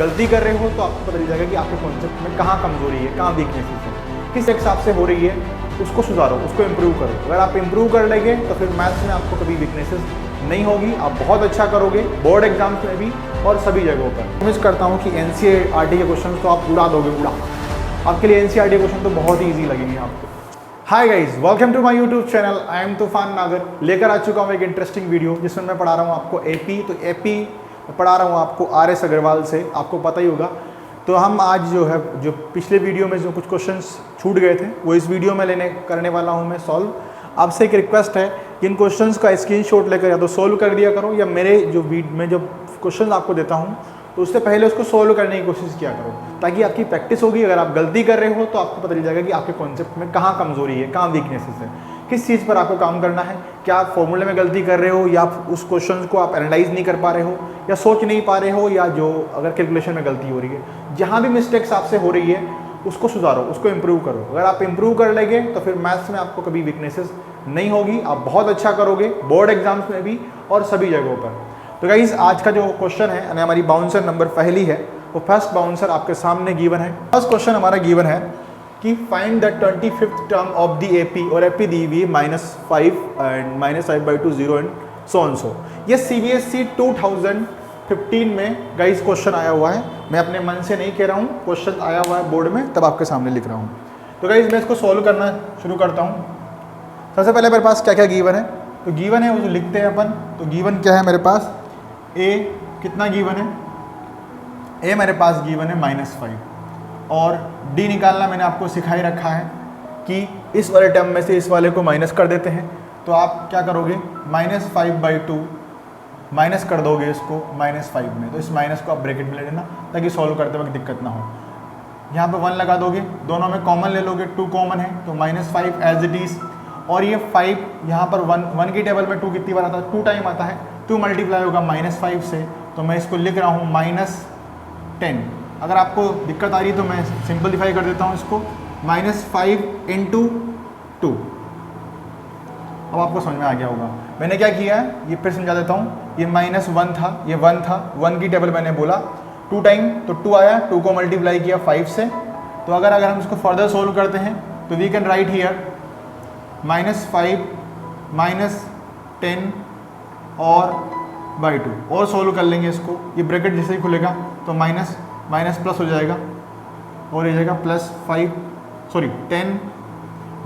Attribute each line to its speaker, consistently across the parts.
Speaker 1: गलती कर रहे हो तो आपको पता चल जाएगा कि आपके कॉन्सेप्ट में कहाँ कमजोरी है, कहाँ वीकनेसेस है, किस हिसाब से हो रही है, उसको सुधारो, उसको इम्प्रूव करो। अगर आप इम्प्रूव कर लेंगे तो फिर मैथ्स में आपको कभी वीकनेसेस नहीं होगी, आप बहुत अच्छा करोगे बोर्ड एग्जाम्स में भी और सभी जगहों पर। उम्मीद करता हूँ कि NCERT के क्वेश्चन तो आप उड़ा दोगे, उड़ा। आपके लिए NCERT क्वेश्चन तो बहुत ही ईजी लगेंगे आपको। Hi guys, welcome to my YouTube channel. I am Toofan Nagar. लेकर आ चुका हूँ एक इंटरेस्टिंग वीडियो जिसमें मैं पढ़ा रहा हूँ आपको AP। तो AP पढ़ा रहा हूँ आपको RS अग्रवाल से, आपको पता ही होगा। तो हम आज जो पिछले वीडियो में जो कुछ क्वेश्चंस छूट गए थे वो इस वीडियो में करने वाला हूँ मैं सॉल्व। आपसे एक रिक्वेस्ट है कि इन क्वेश्चंस का स्क्रीनशॉट लेकर या तो सोल्व कर दिया करो, या मेरे जो क्वेश्चन आपको देता हूँ तो उससे पहले उसको सोल्व करने की कोशिश किया करो, ताकि आपकी प्रैक्टिस होगी। अगर आप गलती कर रहे हो तो आपको पता चल जाएगा कि आपके कॉन्सेप्ट में कहाँ कमजोरी है, कहाँ वीकनेसेस है, किस चीज़ पर आपको काम करना है। क्या आप फॉर्मूले में गलती कर रहे हो, या उस क्वेश्चन को आप एनालाइज नहीं कर पा रहे हो, या सोच नहीं पा रहे हो, या जो अगर कैलकुलेशन में गलती हो रही है। जहाँ भी मिस्टेक्स आपसे हो रही है उसको सुधारो, उसको इम्प्रूव करो। अगर आप इम्प्रूव कर लेंगे तो फिर मैथ्स में आपको कभी वीकनेसेस नहीं होगी, आप बहुत अच्छा करोगे बोर्ड एग्जाम्स में भी और सभी जगहों पर। तो गाइस, आज का जो क्वेश्चन है यानी हमारी बाउंसर नंबर पहली है, वो फर्स्ट बाउंसर आपके सामने गिवन है। फर्स्ट क्वेश्चन हमारा गिवन है कि find the 25th term of the AP, और AP दी हुई -5 and -5/2 0 and so and so. ये CBSE 2015 में गाइस क्वेश्चन आया हुआ है। मैं अपने मन से नहीं कह रहा हूँ, क्वेश्चन आया हुआ है बोर्ड में, तब आपके सामने लिख रहा हूँ। तो गाइस, मैं इसको सॉल्व करना शुरू करता हूँ। सबसे पहले मेरे पास क्या क्या गिवन है, तो गिवन है वो जो लिखते हैं अपन। तो गिवन क्या है मेरे पास, A कितना गिवन है, A मेरे पास गिवन है -5, और D निकालना मैंने आपको सिखा ही रखा है कि इस वाले टर्म में से इस वाले को माइनस कर देते हैं। तो आप क्या करोगे, -5/2 माइनस कर दोगे इसको -5 में। तो इस माइनस को आप ब्रैकेट में ले लेना ताकि सॉल्व करते वक्त दिक्कत ना हो। यहाँ पे 1 लगा दोगे, दोनों में कॉमन ले लोगे, 2 कॉमन है तो -5 एज इट इज़। और ये 5 यहाँ पर 1 की टेबल में 2 कितनी बार आता है, 2 टाइम आता है। 2 मल्टीप्लाई होगा -5 से, तो मैं इसको लिख रहा हूँ -10। अगर आपको दिक्कत आ रही है तो मैं सिंपलीफाई कर देता हूँ इसको, -5 × 2। अब आपको समझ में आ गया होगा मैंने क्या किया है, ये फिर समझा देता हूँ। ये -1 था, ये 1 था, 1 की टेबल मैंने बोला 2 टाइम, तो 2 आया, 2 को मल्टीप्लाई किया 5 से। तो अगर हम इसको फर्दर सोल्व करते हैं तो वी कैन राइट हियर -5 -10 और /2, और सोल्व कर लेंगे इसको। ये ब्रैकेट जैसे ही खुलेगा तो माइनस प्लस हो जाएगा, और ये जाएगा +10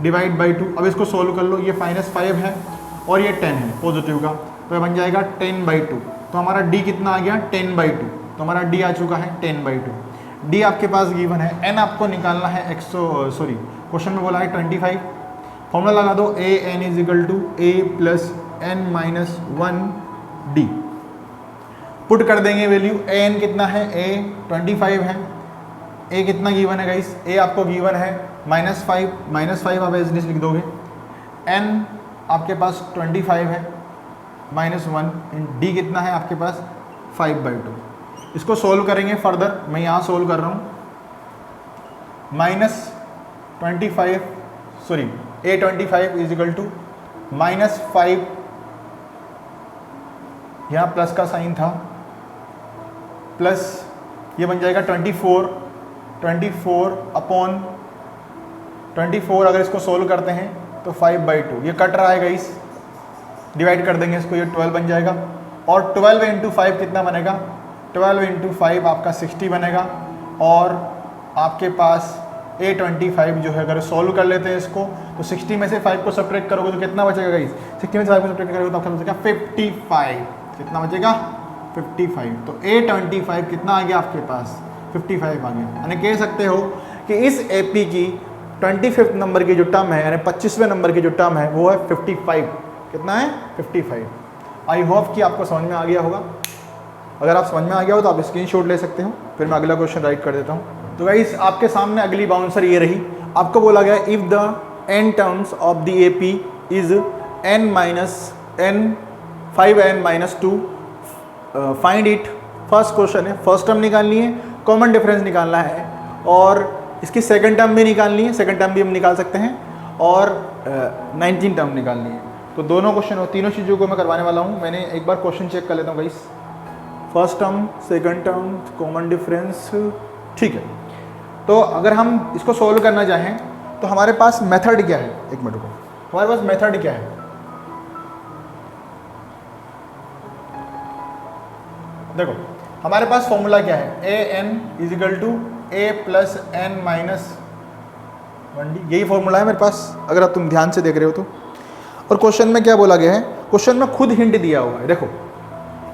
Speaker 1: डिवाइड बाई 2। अब इसको सोल्व कर लो, ये -5 है और ये 10 है पॉजिटिव का, तो ये बन जाएगा 10/2। तो हमारा D कितना आ गया, 10/2। तो हमारा D आ चुका है 10/2। D आपके पास गिवन है। N आपको निकालना है क्वेश्चन में बोला है 25। फॉर्मूला लगा दो, AN = A + n-1 D। Put कर देंगे वैल्यू। AN कितना है, A 25 है। A कितना गिवन है गाइस, A आपको गिवन है -5 आप एज लिख दोगे। N आपके पास 25 है -1, D कितना है आपके पास 5/2। इसको सोल्व करेंगे फर्दर, मैं यहाँ सोल्व कर रहा हूँ। A25 = -5, यहाँ प्लस का साइन था, प्लस ये बन जाएगा 24/24। अगर इसको सोल्व करते हैं तो 5/2, ये कट रहा है गाइस, डिवाइड कर देंगे इसको, ये 12 बन जाएगा। और 12 × 5 कितना बनेगा, 12 × 5 आपका 60 बनेगा। और आपके पास A25 जो है, अगर सोल्व कर लेते हैं इसको तो 60 में से 5 को सब्ट्रैक्ट करोगे तो कितना बचेगा गाइस, 60 में से 5 को सब्ट्रैक्ट करोगे तो आपका बचेगा 55। कितना बचेगा, 55। तो A25 कितना आ गया आपके पास, 55 आ गया। यानी कह सकते हो कि इस AP की 25th नंबर की जो टर्म है, यानी 25वें नंबर की जो टर्म है वो है 55। कितना है, 55। आई होप कि आपको समझ में आ गया होगा। अगर आप समझ में आ गया हो तो आप स्क्रीनशॉट ले सकते हो, फिर मैं अगला क्वेश्चन राइट कर देता हूँ। तो गाइस, आपके सामने अगली बाउंसर ये रही। आपको बोला गया if the n terms of the AP is n-5n-2 find it. First question है, फर्स्ट टर्म निकालनी है, कॉमन डिफरेंस निकालना है, और इसकी सेकंड टर्म भी निकालनी है, सेकंड टर्म भी हम निकाल सकते हैं, और 19 टर्म निकालनी है। तो दोनों क्वेश्चन और तीनों चीज़ों को मैं करवाने वाला हूँ। मैंने एक बार क्वेश्चन चेक कर लेता हूँ guys. First term, second term, common difference, ठीक है। तो अगर हम इसको सॉल्व करना चाहें तो हमारे पास मेथड क्या है, एक मिनट को, हमारे पास मेथड क्या है, देखो हमारे पास फॉर्मूला क्या है, A N is equal to A plus N minus 1d, यही फॉर्मूला है मेरे पास अगर आप तुम ध्यान से देख रहे हो तो। और क्वेश्चन में क्या बोला गया है, क्वेश्चन में खुद हिंट दिया हुआ है, देखो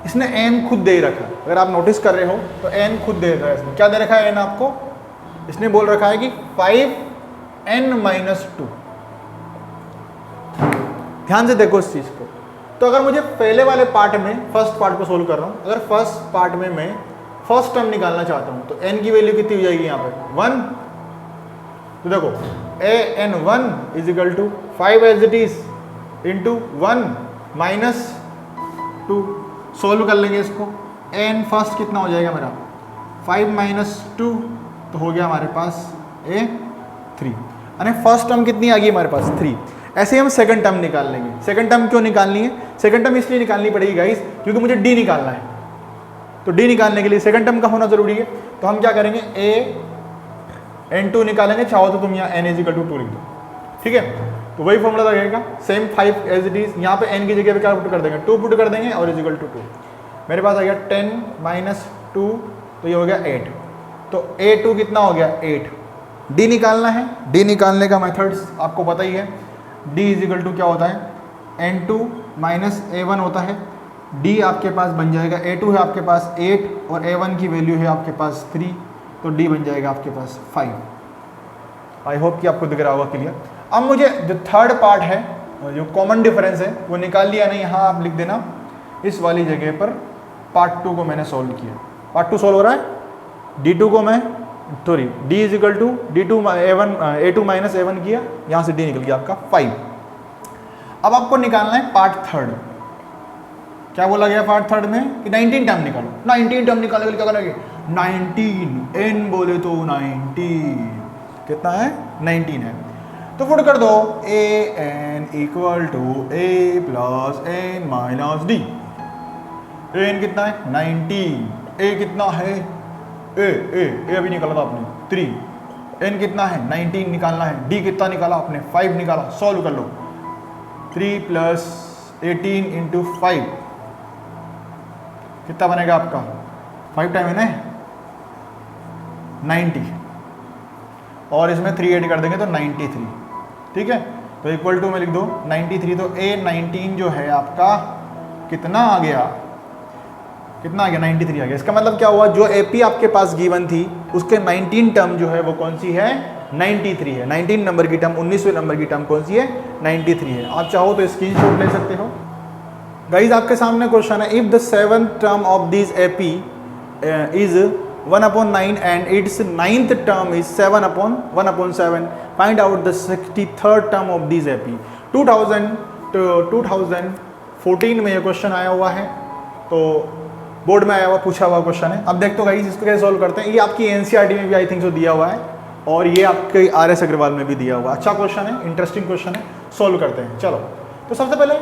Speaker 1: इसने एन खुद दे रखा है, अगर आप नोटिस कर रहे हो तो एन खुद दे रखा है, इसमें क्या दे रखा है एन आपको, इसने बोल रखा है कि 5n-2। ध्यान से देखो इस चीज को। तो अगर मुझे पहले वाले पार्ट में, फर्स्ट पार्ट को सोल्व कर रहा हूं, अगर फर्स्ट पार्ट में मैं फर्स्ट टर्म निकालना चाहता हूं तो n की वैल्यू कितनी हो जाएगी यहाँ पे 1। तो देखो an1 equal to 5 as it is into 1 minus 2। Solve कर लेंगे इसको, n फर्स्ट कितना हो जाएगा मेरा 5 माइनस 2, तो हो गया हमारे पास a3, यानी फर्स्ट टर्म कितनी आ गई हमारे पास 3। ऐसे ही हम सेकंड टर्म निकाल लेंगे। सेकंड टर्म क्यों निकालनी है, सेकंड टर्म इसलिए निकालनी पड़ेगी गाइस क्योंकि मुझे d निकालना है, तो d निकालने के लिए सेकंड टर्म का होना जरूरी है। तो हम क्या करेंगे, an2 निकालेंगे, चाहो तो तुम यहाँ n इजिकल टू 2 लिख दो, ठीक है। तो वही फॉर्मूला लगेगा, सेम 5 एज इट इज, यहाँ पे n की जगह पे क्या पुट कर देंगे 2 पुट कर देंगे और इजिकल टू 2। मेरे पास आ गया 10 माइनस 2, तो ये हो गया 8। तो a2 कितना हो गया 8। d निकालना है, d निकालने का मेथड्स आपको पता ही है, d इजिकल टू क्या होता है n2 माइनस a1 होता है। d आपके पास बन जाएगा, a2 है आपके पास 8 और a1 की वैल्यू है आपके पास 3, तो d बन जाएगा आपके पास 5। आई होप कि आपको दिख रहा होगा क्लियर। अब मुझे जो थर्ड पार्ट है, जो कॉमन डिफरेंस है वो निकाल लिया नहीं, यहाँ आप लिख देना इस वाली जगह पर पार्ट 2 को मैंने सॉल्व किया। पार्ट 2 सॉल्व हो रहा है, d2 को मैं sorry d equal to a2 minus a1 किया, यहाँ से d निकल गया आपका 5। अब आपको निकालना है पार्ट थर्ड। क्या बोला गया पार्ट थर्ड में कि 19 टर्म निकालो। 19 टर्म निकालने के लिए क्या करेंगे, 19 n बोले तो 19 कितना है 19 है, तो पुट कर दो an equal to a plus n minus d। an कितना है 19, a कितना है a अभी निकाला था आपने 3, n कितना है 19 निकालना है, d कितना निकाला आपने 5 निकाला। सॉल्व कर लो, 3 प्लस 18 इंटू 5 कितना बनेगा आपका 5 टाइम है ना 90, और इसमें 3 ऐड कर देंगे तो 93, ठीक है। तो इक्वल टू में लिख दो 93, तो a19 जो है आपका कितना आ गया, कितना आ गया 93 आ गया। इसका मतलब क्या हुआ, जो एपी आपके पास गिवन थी उसके 19 टर्म जो है वो कौन सी है 93 है। 19 नंबर की टर्म, 19वें नंबर की टर्म कौन सी है 93 है। आप चाहो तो स्क्रीनशॉट ले सकते हो। गाइज आपके सामने क्वेश्चन है, if the 7th term of this AP is 1/9 and its 9th term is 1/7, find out the 63rd term of this AP। 2014 में ये क्वेश्चन आया हुआ है, तो बोर्ड में आया हुआ पूछा हुआ क्वेश्चन है। अब देखते हो गाइस इसको कैसे सॉल्व करते हैं। ये आपकी एनसीईआरटी में भी आई थिंक सो दिया हुआ है, और ये आपके आरएस अग्रवाल में भी दिया हुआ है। अच्छा क्वेश्चन है, इंटरेस्टिंग क्वेश्चन है, सॉल्व करते हैं। चलो, तो सबसे पहले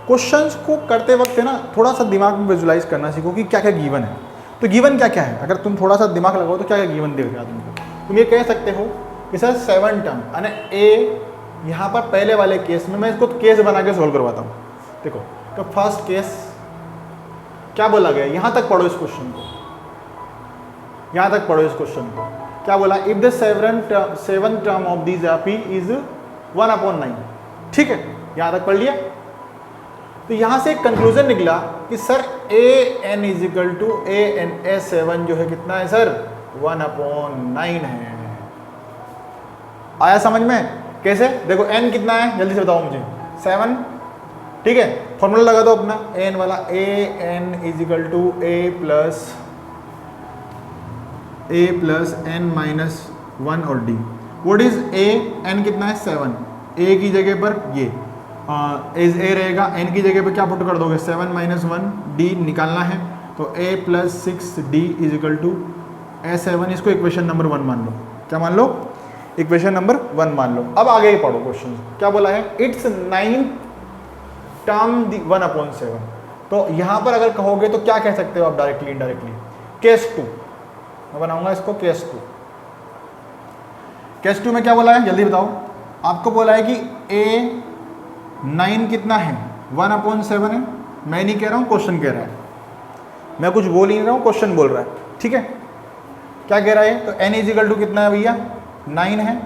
Speaker 1: क्वेश्चंस को करते वक्त है ना थोड़ा सा दिमाग में विजुलाइज करना सीखो कि क्या क्या गिवन है। तो गिवन क्या क्या है, अगर तुम थोड़ा सा दिमाग लगाओ तो क्या क्या गिवन देगा तुमको। तुम ये कह सकते हो कि सर 7 टर्म यानी ए, यहाँ पर पहले वाले केस में मैं इसको केस बना के सोल्व करवाता हूँ। देखो, तो फर्स्ट केस क्या बोला गया, यहाँ तक पढ़ो इस क्वेश्चन को, यहाँ तक पढ़ो इस क्वेश्चन को। क्या बोला, if the 7th term of this AP is 1/9, ठीक है, यहाँ तक पढ़ लिया। तो यहाँ से एक कंक्लूजन निकला कि sir an equal to a7 जो है कितना है सर 1/9 है। आया समझ में कैसे, देखो n कितना है जल्दी से बताओ मुझे 7, ठीक है। फॉर्मूला लगा दो अपना n वाला, an equal to a plus n minus 1 और d। What is a, n कितना है 7, a की जगह पर ये एज ए रहेगा, n की जगह पे क्या पुट कर दोगे 7 माइनस 1, d निकालना है, तो a plus 6d is equal to a7। इसको इक्वेशन नंबर 1 मान लो। क्या मान लो, इक्वेशन नंबर 1 मान लो। अब आगे ही पढ़ो क्वेश्चन क्या बोला है, इट्स 9th टर्म 1/7। तो यहाँ पर अगर कहोगे तो क्या कह सकते हो आप डायरेक्टली इनडायरेक्टली, केस 2 मैं बनाऊंगा इसको केस 2। केस 2 में क्या बोला है जल्दी बताओ, आपको बोला है कि A9 कितना है 1/7 है, मैं नहीं कह रहा हूँ क्वेश्चन कह रहा है, मैं कुछ बोल ही नहीं रहा हूँ क्वेश्चन बोल रहा है, ठीक है। क्या कह रहा है, तो n इजिकल टू कितना है भैया 9 है,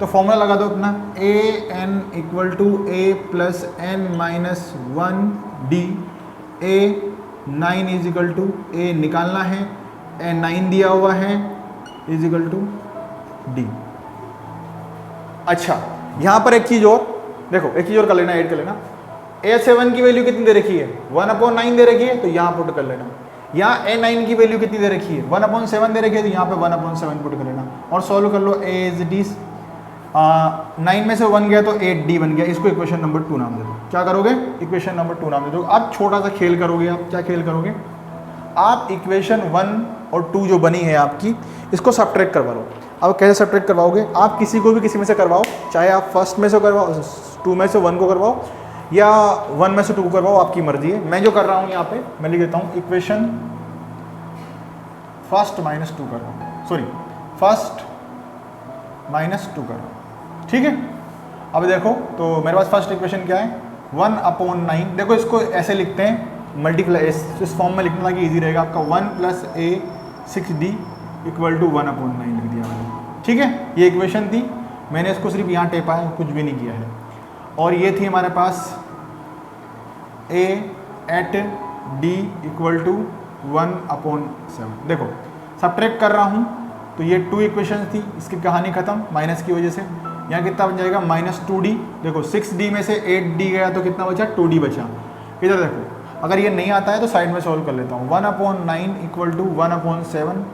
Speaker 1: तो फॉर्मूला लगा दो अपना an equal to a plus n minus 1d, A9 equal to a निकालना है, n9 दिया हुआ है इजिकल टू d। अच्छा यहाँ पर एक चीज़ और देखो, एक चीज़ और कर लेना, ऐड कर लेना, A7 की वैल्यू कितनी दे रखी है 1/9 दे रखी है, तो यहाँ पुट कर लेना। यहाँ A9 की वैल्यू कितनी दे रखी है 1/7 दे रखी है, तो यहाँ पे 1/7 पुट कर लेना और सॉल्व कर लो। A 9 में से 1 गया तो 8d बन गया, इसको इक्वेशन नंबर 2 नाम दे दो। क्या करोगे, इक्वेशन नंबर 2 नाम दे दो। अब छोटा सा खेल करोगे आप, क्या खेल करोगे आप, इक्वेशन 1 और 2 जो बनी है आपकी, इसको सब्ट्रैक्ट करवा लो। अब कैसे सब्ट्रैक्ट करवाओगे, आप किसी को भी किसी में से करवाओ, चाहे आप फर्स्ट में से करवाओ, 2 में से 1 को करवाओ या 1 में से 2 को करवाओ, आपकी मर्जी है। मैं जो कर रहा हूँ यहाँ पे मैं लिख देता हूँ इक्वेशन फर्स्ट माइनस 2 कर रहा हूँ, सॉरी फर्स्ट माइनस 2 कर रहा हूँ, ठीक है। अब देखो तो मेरे पास फर्स्ट इक्वेशन क्या है 1/9, देखो इसको ऐसे लिखते हैं मल्टीप्लाई, इस फॉर्म में लिखना ताकि ईजी रहेगा आपका, 1 + a 6d इक्वल टू 1/9 लिख दिया मैंने, ठीक है। ये इक्वेशन थी, मैंने इसको सिर्फ यहाँ टेपा है, कुछ भी नहीं किया है। और ये थी हमारे पास a at d equal to 1/7। देखो सब्ट्रैक्ट कर रहा हूँ तो ये 2 इक्वेशन थी, इसकी कहानी खत्म माइनस की वजह से। यहाँ कितना बन जाएगा -2d, देखो 6d में से 8d गया तो कितना बचा 2d बचा। इधर देखो अगर ये नहीं आता है तो साइड में सॉल्व कर लेता हूँ, 1/9 इक्वल टू 1/7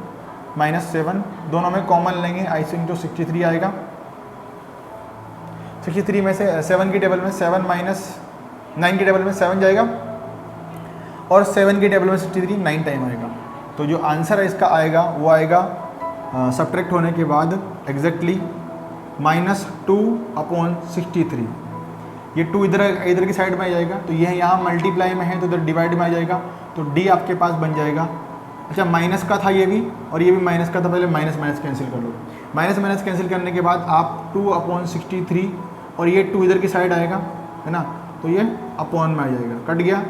Speaker 1: -7, दोनों में कॉमन लेंगे, आई थिंक तो 63 आएगा। 63 में से 7 की टेबल में 7 माइनस 9 की टेबल में 7 जाएगा और 7 की टेबल में 63 9 टाइम आएगा। तो जो आंसर है इसका आएगा वो आएगा सब्ट्रैक्ट होने के बाद एग्जैक्टली -2/63। ये 2 इधर की साइड में आ जाएगा, तो यह यहाँ मल्टीप्लाई में है तो इधर डिवाइड में आ जाएगा, तो d आपके पास बन जाएगा। अच्छा माइनस का था ये भी और ये भी माइनस का था, पहले माइनस माइनस कैंसिल कर लो। माइनस कैंसिल करने के बाद आप 2/63 और ये 2 इधर की साइड आएगा है ना, तो ये अपॉन में आ जाएगा, कट गया,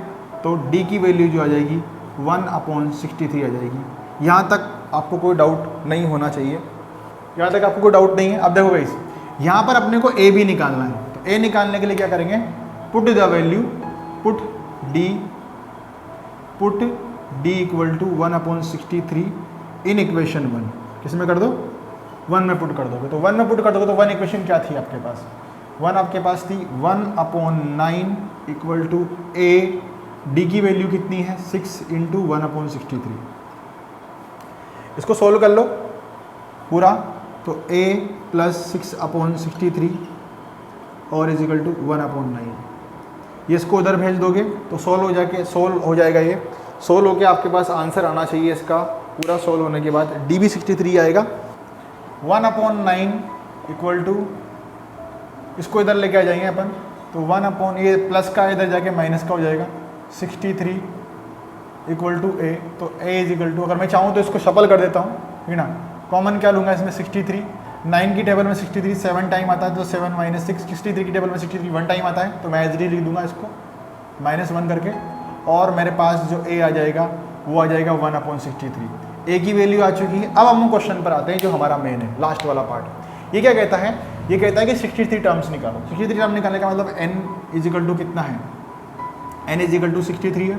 Speaker 1: तो d की वैल्यू जो आ जाएगी 1/63 आ जाएगी। यहाँ तक आपको कोई डाउट नहीं होना चाहिए, यहाँ तक आपको कोई डाउट नहीं है। अब देखो गाइस यहाँ पर अपने को a भी निकालना है, तो a निकालने के लिए क्या करेंगे, put the value, put d equal to 1/63 in equation 1, किस में कर दो 1 में पुट कर दोगे, तो 1 में पुट कर दोगे तो 1 इक्वेशन क्या थी आपके पास, 1 आपके पास थी 1/9 इक्वल टू a, d की वैल्यू कितनी है 6 इंटू 1/63। इसको सोल्व कर लो पूरा, तो a प्लस 6/63 और इजिकल टू 1/9, ये इसको उधर भेज दोगे तो सोल्व हो जाएगा। ये सोल्व होके आपके पास आंसर आना चाहिए इसका, पूरा सोल्व होने के बाद d भी 63 आएगा। 1/9 इक्वल टू, इसको इधर लेके आ जाएंगे अपन, तो 1 ये प्लस का इधर जाके माइनस का हो जाएगा, 63 इक्वल टू a, तो a इजिकल टू, अगर मैं चाहूँ तो इसको शफल कर देता हूँ है ना, कॉमन क्या लूँगा इसमें 63, 9 की टेबल में 63 7 टाइम आता है, तो 7 माइनस 6, 63 की टेबल में 63 1 टाइम आता है, तो मैं एज डी लिख दूंगा इसको -1 करके, और मेरे पास जो a आ जाएगा वो आ जाएगा 1/63। a की वैल्यू आ चुकी है। अब हम क्वेश्चन पर आते हैं जो हमारा मेन है, लास्ट वाला पार्ट। ये क्या कहता है, ये कहता है कि 63 टर्म्स निकालो। 63 टर्म निकालने का मतलब n इजिकल टू कितना है, n इजिकल टू 63 है।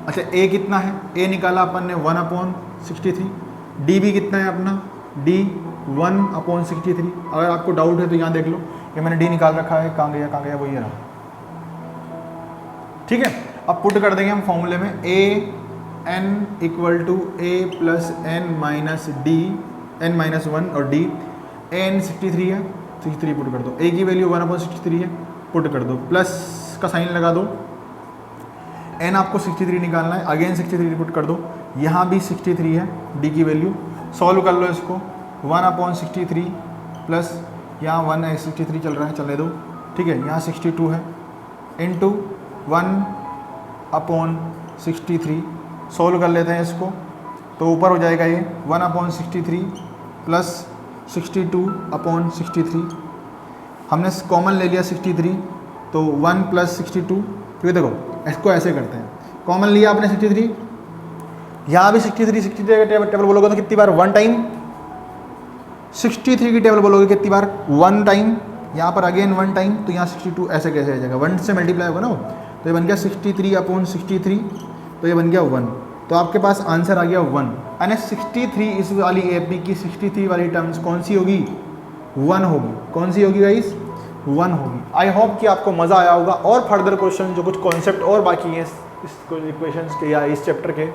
Speaker 1: अच्छा a कितना है, a निकाला अपन ने 1/63, d भी कितना है अपना, d 1/63। अगर आपको डाउट है तो यहाँ देख लो, ये मैंने d निकाल रखा है, कहाँ गया वही रहा, ठीक है। अब पुट कर देंगे हम फॉर्मूले में, a n equal to a plus n minus d n minus 1 और d, a n 63 है, 63 पुट कर दो, a की वैल्यू 1/63 है, पुट कर दो, प्लस का साइन लगा दो, n आपको 63 निकालना है, अगेन 63 पुट कर दो, यहाँ भी 63 है d की वैल्यू, सॉल्व कर लो इसको, 1/63 प्लस यहाँ 1/63 चल रहा है, चलने दो, ठीक है, यहाँ 62 है, इंटू 1 अपॉन 63, सोल्व कर लेते हैं इसको, तो ऊपर हो जाएगा ये 1/63 प्लस 62 अपॉन 63, हमने कॉमन ले लिया 63, तो 1 प्लस 62, क्योंकि देखो इसको ऐसे करते हैं, कॉमन लिया आपने 63, यहाँ भी 63 का टेबल बोलोगे तो कितनी बार 1 टाइम, 63 की टेबल बोलोगे कितनी बार 1 टाइम, यहाँ पर अगेन 1 टाइम, तो यहाँ 62 ऐसे कैसे आ जाएगा, 1 से मल्टीप्लाई होगा ना वो, तो ये बन गया 63/63, तो ये बन गया 1, तो आपके पास आंसर आ गया 1। यानी 63 इस वाली एपी की 63 वाली टर्म्स कौन सी होगी, 1 होगी। कौन सी होगी गाइस, 1 होगी। आई होप कि आपको मज़ा आया होगा, और फर्दर क्वेश्चन जो कुछ कॉन्सेप्ट और बाकी हैं इस इक्वेशंस के या इस चैप्टर के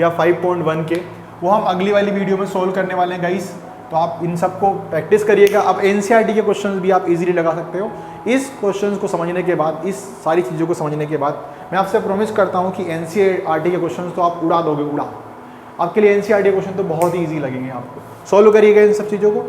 Speaker 1: या 5.1 के, वो हम अगली वाली वीडियो में सोल्व करने वाले हैं गाइस। तो आप इन सबको प्रैक्टिस करिएगा। अब एनसीईआरटी के क्वेश्चंस भी आप इजीली लगा सकते हो। इस क्वेश्चंस को समझने के बाद, इस सारी चीज़ों को समझने के बाद, मैं आपसे प्रॉमिस करता हूँ कि एनसीईआरटी के क्वेश्चंस तो आप उड़ा दोगे, उड़ा। आपके लिए एनसीईआरटी क्वेश्चन तो बहुत ही ईजी लगेंगे आपको। सॉल्व करिएगा इन सब चीज़ों को।